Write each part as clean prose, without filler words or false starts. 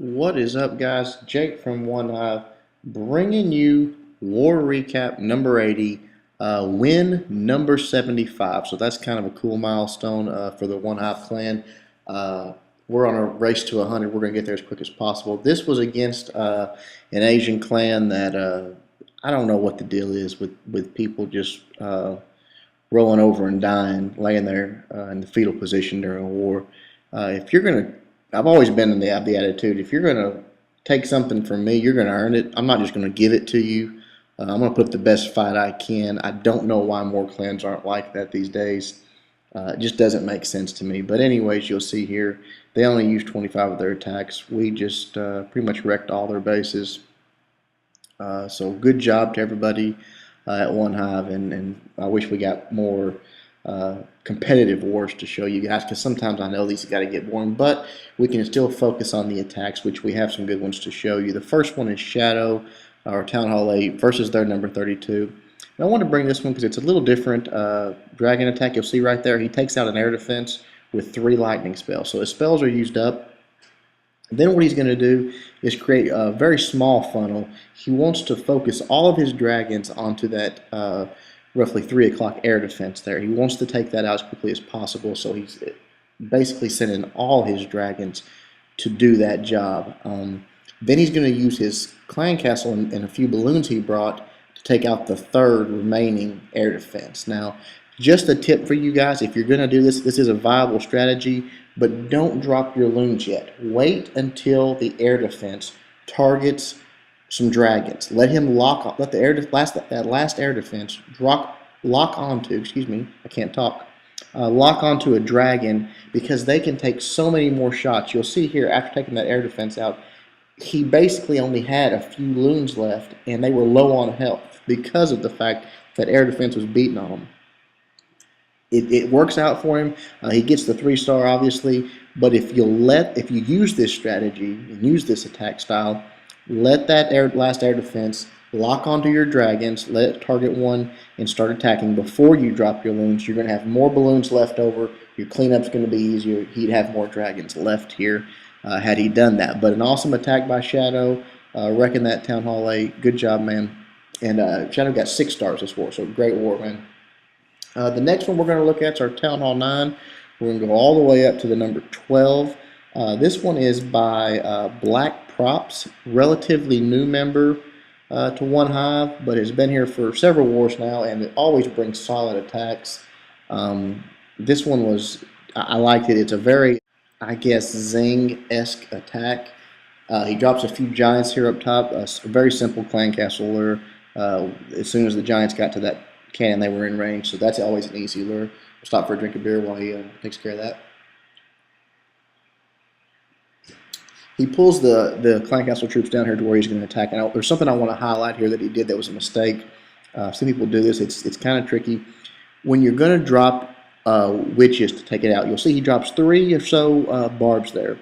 What is up, guys? Jake from OneHive bringing you War Recap number 80, win number 75. So that's kind of a cool milestone for the OneHive clan. We're on a race to 100. We're going to get there as quick as possible. This was against an Asian clan that I don't know what the deal is with people just rolling over and dying, laying there in the fetal position during a war. If you're going to I've always been in the attitude, if you're going to take something from me, you're going to earn it. I'm not just going to give it to you. I'm going to put the best fight I can. I don't know why more clans aren't like that these days. It just doesn't make sense to me. But anyways, you'll see here, they only used 25 of their attacks. We just pretty much wrecked all their bases. So good job to everybody at OneHive, and I wish we got more competitive wars to show you guys, because sometimes I know these got to get boring, but we can still focus on the attacks, which we have some good ones to show you. The first one is Shadow, or Town Hall 8, versus their number 32. And I want to bring this one because it's a little different dragon attack. You'll see right there, he takes out an air defense with 3 lightning spells. So his spells are used up. Then what he's going to do is create a very small funnel. He wants to focus all of his dragons onto that roughly 3 o'clock air defense there. He wants to take that out as quickly as possible, so he's basically sending all his dragons to do that job. Then he's going to use his clan castle and a few balloons he brought to take out the 3rd remaining air defense. Now, just a tip for you guys, if you're going to do this, this is a viable strategy, but don't drop your loons yet. Wait until the air defense targets some dragons. Let him lock. Let the last air defense lock onto. Excuse me, I can't talk. Lock onto a dragon, because they can take so many more shots. You'll see here, after taking that air defense out, he basically only had a few loons left, and they were low on health because of the fact that air defense was beating on them. It works out for him. He gets the 3-star, obviously, but if you use this strategy and use this attack style, let that last air defense lock onto your dragons, let it target one, and start attacking before you drop your loons. You're going to have more balloons left over. Your cleanup's going to be easier. He'd have more dragons left here had he done that. But an awesome attack by Shadow, wrecking that Town Hall 8. Good job, man. And Shadow got 6 stars this war, so great war, man. The next one we're going to look at is our Town Hall 9. We're going to go all the way up to the number 12. This one is by Black Props, relatively new member to OneHive, but has been here for several wars now, and it always brings solid attacks. This one was, I liked it. It's a very, I guess, Zing-esque attack. He drops a few giants here up top, a very simple clan castle lure. As soon as the giants got to that cannon, they were in range, so that's always an easy lure. We'll stop for a drink of beer while he takes care of that. He pulls the clan castle troops down here to where he's going to attack. And there's something I want to highlight here that he did that was a mistake. Some people do this. It's kind of tricky. When you're going to drop witches to take it out, you'll see he drops 3 or so barbs there.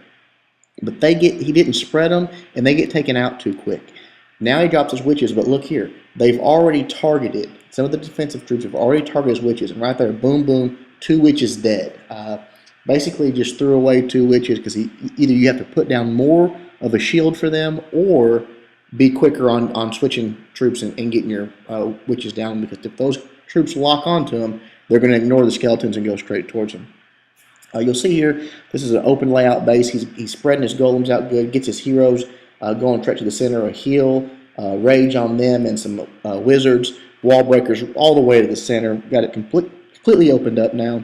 But he didn't spread them, and they get taken out too quick. Now he drops his witches, but look here. They've already targeted. Some of the defensive troops have already targeted his witches, and right there, boom, boom, 2 witches dead. Basically just threw away 2 witches, because either you have to put down more of a shield for them, or be quicker on switching troops and getting your witches down, because if those troops lock onto them, they're going to ignore the skeletons and go straight towards them. You'll see here, this is an open layout base. He's spreading his golems out good, gets his heroes going straight to the center, a heal, rage on them, and some wizards, wall breakers all the way to the center. Got it completely opened up now.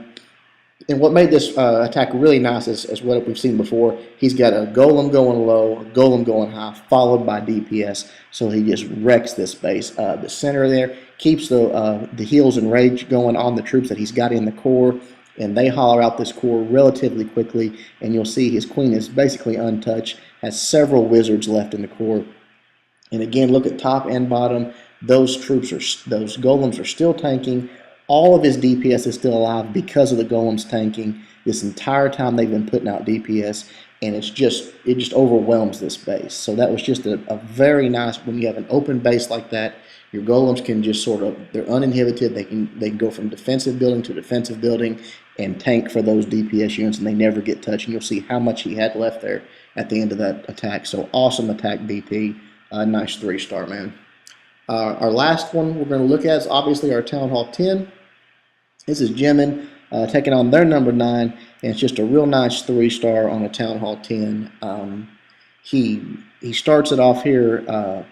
And what made this attack really nice is what we've seen before. He's got a golem going low, a golem going high, followed by DPS. So he just wrecks this base. The center there keeps the heals and rage going on the troops that he's got in the core, and they holler out this core relatively quickly. And you'll see his queen is basically untouched, has several wizards left in the core. And again, look at top and bottom. Those golems are still tanking. All of his DPS is still alive because of the golems tanking. This entire time they've been putting out DPS, and it just overwhelms this base. So that was just a very nice, when you have an open base like that, your golems can just they're uninhibited. They can go from defensive building to defensive building and tank for those DPS units, and they never get touched. And you'll see how much he had left there. at the end of that attack. So awesome attack, BP. Nice 3-star, man. Our last one we're going to look at is obviously our Town Hall 10. This is Jimin taking on their number 9, and it's just a real nice 3-star on a Town Hall 10. He starts it off here.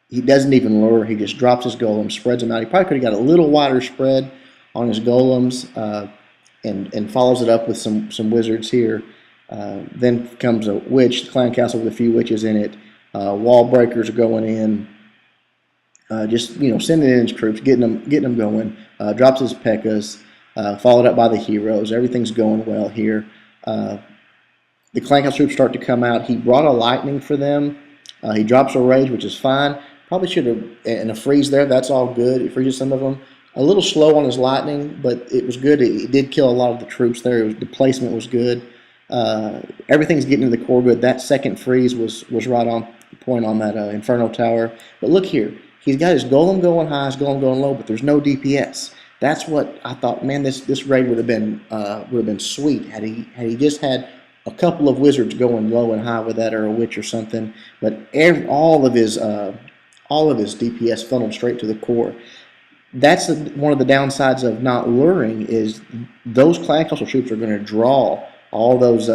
He doesn't even lure. He just drops his golem, spreads them out. He probably could have got a little wider spread on his golems, and follows it up with some wizards here. Then comes a witch, the clan castle with a few witches in it. Wall breakers are going in. Just sending in his troops, getting them going. Drops his P.E.K.K.A.s, followed up by the heroes. Everything's going well here. The clan castle troops start to come out. He brought a lightning for them. He drops a rage, which is fine. Probably should have, and a freeze there. That's all good. It freezes some of them. A little slow on his lightning, but it was good. It did kill a lot of the troops there. The placement was good. Everything's getting to the core good. That second freeze was right on point on that Inferno Tower. But look here. He's got his golem going high, his golem going low, but there's no DPS. That's what I thought. Man, this raid would have been sweet had he just had a couple of wizards going low and high with that, or a witch or something. But all of his DPS funneled straight to the core. That's one of the downsides of not luring, is those clan castle troops are going to draw all those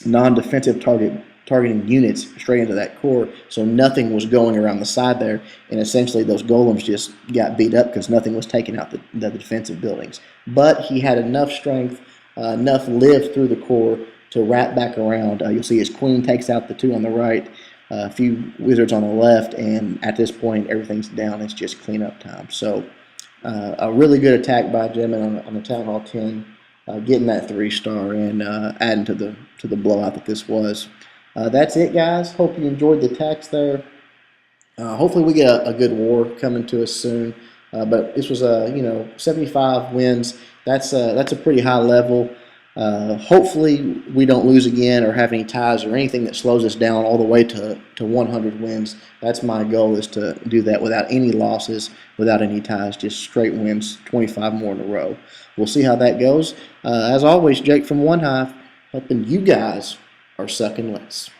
non-defensive targeting units straight into that core, so nothing was going around the side there, and essentially those golems just got beat up because nothing was taking out the defensive buildings. But he had enough strength, enough live through the core to wrap back around. You'll see his queen takes out the 2 on the right, a few wizards on the left, and at this point everything's down. It's just cleanup time. So a really good attack by Jimin on the Town Hall 10, getting that 3-star and adding to the blowout that this was. That's it, guys. Hope you enjoyed the attacks there. Hopefully we get a good war coming to us soon. But this was 75 wins. That's a pretty high level. Hopefully we don't lose again or have any ties or anything that slows us down all the way to 100 wins. That's my goal, is to do that without any losses, without any ties, just straight wins, 25 more in a row. We'll see how that goes. As always, Jake from OneHive, hoping you guys are sucking less.